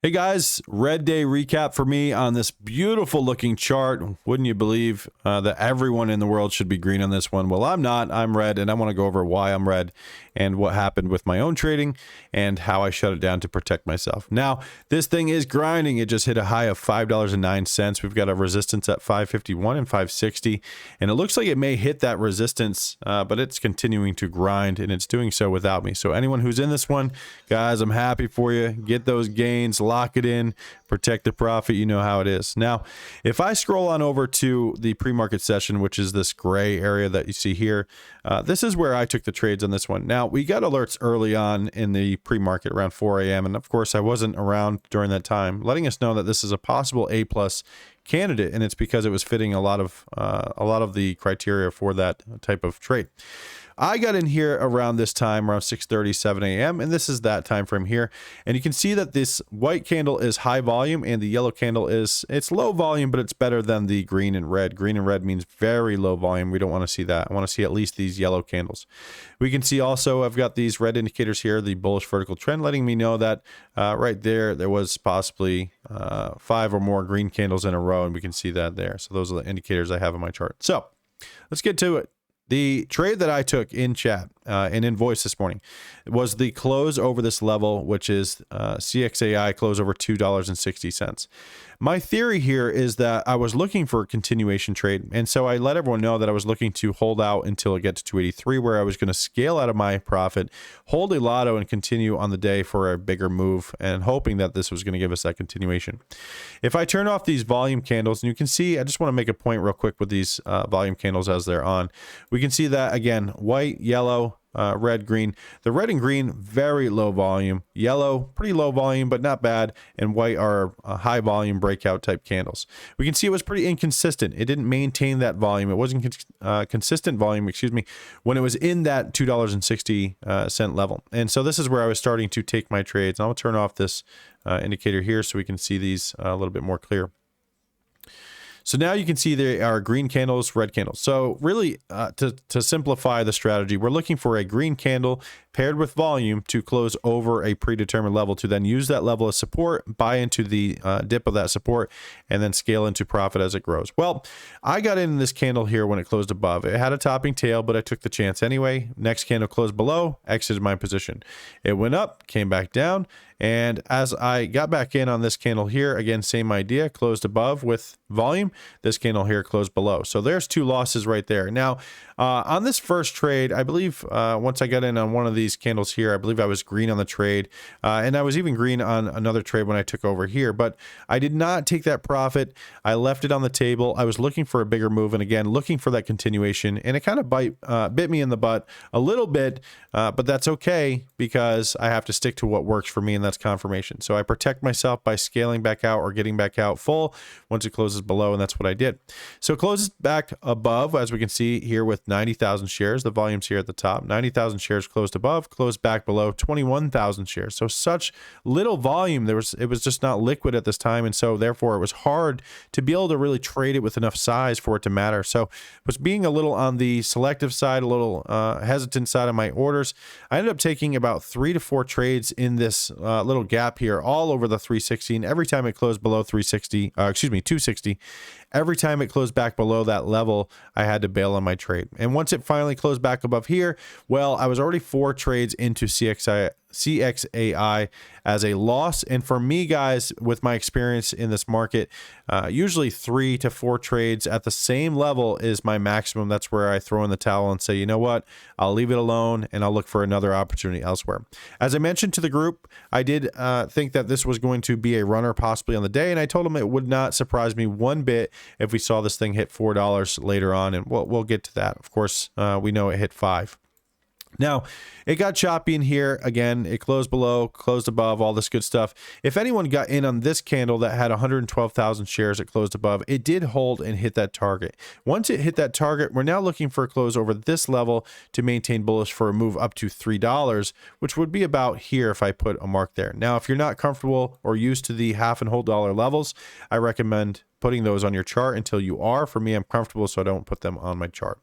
Hey guys, red day recap for me on this beautiful looking chart. Wouldn't you believe that everyone in the world should be green on this one? Well, I'm not. I'm red, and I want to go over why I'm red and what happened with my own trading and how I shut it down to protect myself. Now, this thing is grinding. It just hit a high of $5.09. We've got a resistance at 551 and 560, and it looks like it may hit that resistance, but it's continuing to grind, and it's doing so without me. So anyone who's in this one, guys, I'm happy for you. Get those gains, lock it in, protect the profit. You know how it is. Now, if I scroll on over to the pre-market session, which is this gray area that you see here, this is where I took the trades on this one. Now, we got alerts early on in the pre-market around 4 a.m. And of course, I wasn't around during that time, letting us know that this is a possible A+ candidate, and it's because it was fitting a lot of the criteria for that type of trade. I got in here around this time, around 6:30, 7 a.m., and this is that time frame here. And you can see that this white candle is high volume, and the yellow candle it's low volume, but it's better than the green and red. Green and red means very low volume. We don't want to see that. I want to see at least these yellow candles. We can see also I've got these red indicators here, the bullish vertical trend, letting me know that right there was possibly 5 or more green candles in a row, and we can see that there. So those are the indicators I have on my chart. So let's get to it. The trade that I took in chat and in voice this morning was the close over this level, which is CXAI close over $2.60. My theory here is that I was looking for a continuation trade, and so I let everyone know that I was looking to hold out until it gets to 283, where I was going to scale out of my profit, hold a lotto, and continue on the day for a bigger move, and hoping that this was going to give us that continuation. If I turn off these volume candles, and you can see, I just want to make a point real quick with these volume candles as they're on. We can see that, again, white, yellow, red, green. The red and green, very low volume. Yellow, pretty low volume, but not bad. And white are high volume breakout type candles. We can see it was pretty inconsistent. It didn't maintain that volume. It wasn't consistent volume, when it was in that $2.60 level. And so this is where I was starting to take my trades. And I'll turn off this indicator here so we can see these a little bit more clear. So now you can see there are green candles, red candles. So really, to simplify the strategy, we're looking for a green candle paired with volume to close over a predetermined level, to then use that level as support, buy into the dip of that support, and then scale into profit as it grows. Well, I got in this candle here when it closed above. It had a topping tail, but I took the chance anyway. Next candle closed below, exited my position. It went up, came back down, and as I got back in on this candle here, again, same idea, closed above with volume. This candle here closed below. So there's 2 losses right there. Now, on this first trade, I believe once I got in on one of these candles here, I believe I was green on the trade. And I was even green on another trade when I took over here. But I did not take that profit. I left it on the table. I was looking for a bigger move. And again, looking for that continuation. And it kind of bit me in the butt a little bit. But that's okay, because I have to stick to what works for me, and that's confirmation. So I protect myself by scaling back out or getting back out full once it closes below, and that's what I did. So it closes back above, as we can see here, with 90,000 shares. The volume's here at the top. 90,000 shares closed above, closed back below 21,000 shares. So such little volume. It was just not liquid at this time, and so therefore it was hard to be able to really trade it with enough size for it to matter. So was being a little on the selective side, a little hesitant side of my orders. I ended up taking about 3 to 4 trades in this little gap here, all over the 360. And every time it closed below 260, every time it closed back below that level, I had to bail on my trade. And once it finally closed back above here, well, I was already 4 trades into CXAI as a loss. And for me, guys, with my experience in this market, usually 3 to 4 trades at the same level is my maximum. That's where I throw in the towel and say, you know what, I'll leave it alone and I'll look for another opportunity elsewhere. As I mentioned to the group, I did think that this was going to be a runner possibly on the day, and I told them it would not surprise me one bit if we saw this thing hit $4 later on, and we'll get to that. Of course, we know it hit 5. Now, it got choppy in here. Again, it closed below, closed above, all this good stuff. If anyone got in on this candle that had 112,000 shares, it closed above, it did hold and hit that target. Once it hit that target, we're now looking for a close over this level to maintain bullish for a move up to $3, which would be about here if I put a mark there. Now, if you're not comfortable or used to the half and whole dollar levels, I recommend putting those on your chart until you are. For me, I'm comfortable, so I don't put them on my chart.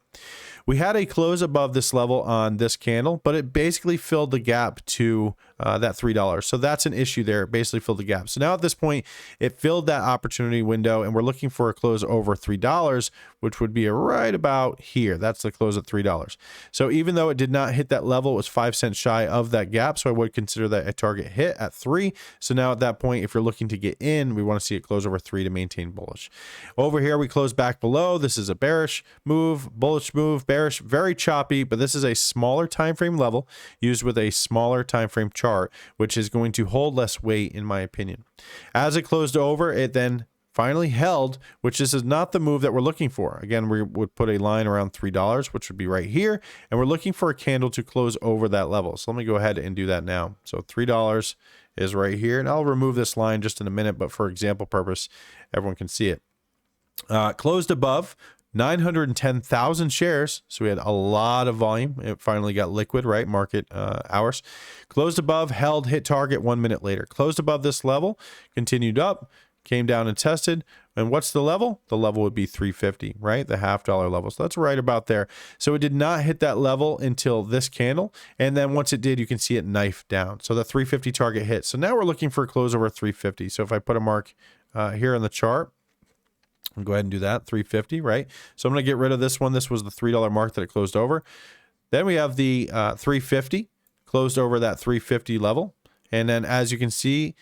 We had a close above this level on this candle, but it basically filled the gap to that $3. So that's an issue there. It basically filled the gap. So now at this point, it filled that opportunity window, and we're looking for a close over $3, which would be right about here. That's the close at $3. So even though it did not hit that level, it was 5 cents shy of that gap. So I would consider that a target hit at 3. So now at that point, if you're looking to get in, we want to see it close over 3 to maintain bullish. Over here, we close back below. This is a bearish move, bullish move, bearish, very choppy, but this is a smaller time frame level used with a smaller time frame chart, which is going to hold less weight in my opinion. As it closed over, it then finally held, which this is not the move that we're looking for. Again, we would put a line around $3, which would be right here, and we're looking for a candle to close over that level. So let me go ahead and do that now. So $3 is right here, and I'll remove this line just in a minute, but for example purpose, everyone can see it. Closed above 910,000 shares, so we had a lot of volume. It finally got liquid, right? Market hours. Closed above, held, hit target 1 minute later. Closed above this level, continued up, came down and tested. And what's the level? The level would be 350, right? The $half level. So that's right about there. So it did not hit that level until this candle. And then once it did, you can see it knife down. So the 350 target hit. So now we're looking for a close over 350. So if I put a mark here on the chart, I'll go ahead and do that, 350, right? So I'm going to get rid of this one. This was the $3 mark that it closed over. Then we have the 350, closed over that 350 level. And then as you can see,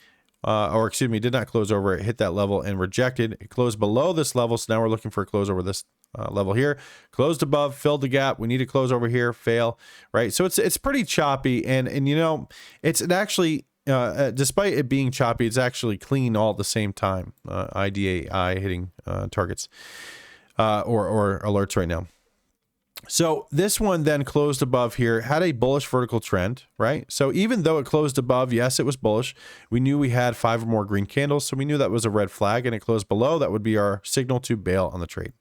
or excuse me, did not close over, it hit that level and rejected. It closed below this level, so now we're looking for a close over this level here. Closed above, filled the gap. We need to close over here, fail, right? So it's pretty choppy, and you know, it actually, despite it being choppy, it's actually clean all at the same time. IDAI hitting targets or alerts right now. So this one then closed above here, had a bullish vertical trend, right? So even though it closed above, yes, it was bullish. We knew we had 5 or more green candles, so we knew that was a red flag, and it closed below. That would be our signal to bail on the trade.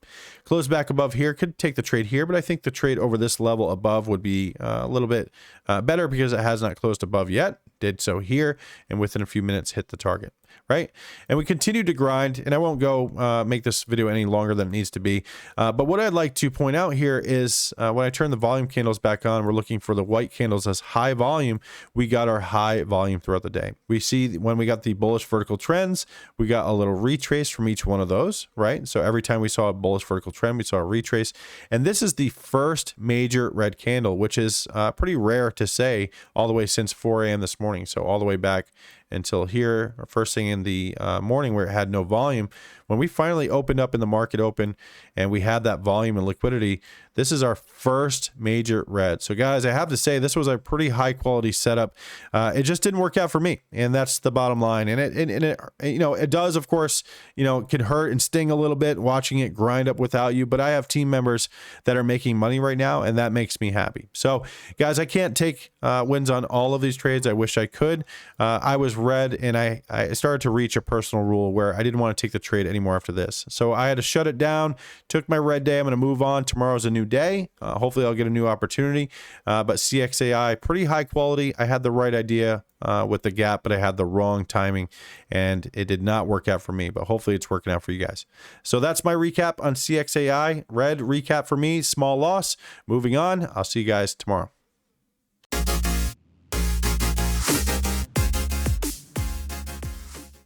Closed back above here, could take the trade here, but I think the trade over this level above would be a little bit better because it has not closed above yet. Did so here, and within a few minutes hit the target, right? And we continued to grind, and I won't go make this video any longer than it needs to be. But what I'd like to point out here is when I turn the volume candles back on, we're looking for the white candles as high volume. We got our high volume throughout the day. We see when we got the bullish vertical trends, we got a little retrace from each one of those, right? So every time we saw a bullish vertical trend, we saw a retrace. And this is the first major red candle, which is pretty rare to say all the way since 4 a.m. this morning. So all the way back until here, or first thing in the morning where it had no volume. When we finally opened up in the market open and we had that volume and liquidity, this is our first major red. So guys, I have to say this was a pretty high quality setup. It just didn't work out for me, and that's the bottom line. And it you know, it does, of course, you know, it can hurt and sting a little bit watching it grind up without you, but I have team members that are making money right now, and that makes me happy. So guys, I can't take wins on all of these trades. I wish I could. I was red, and I started to reach a personal rule where I didn't want to take the trade anymore after this. So I had to shut it down, took my red day. I'm going to move on. Tomorrow's a new day. Hopefully I'll get a new opportunity. But CXAI, pretty high quality. I had the right idea with the gap, but I had the wrong timing, and it did not work out for me, but hopefully it's working out for you guys. So that's my recap on CXAI. Red recap for me, small loss. Moving on. I'll see you guys tomorrow.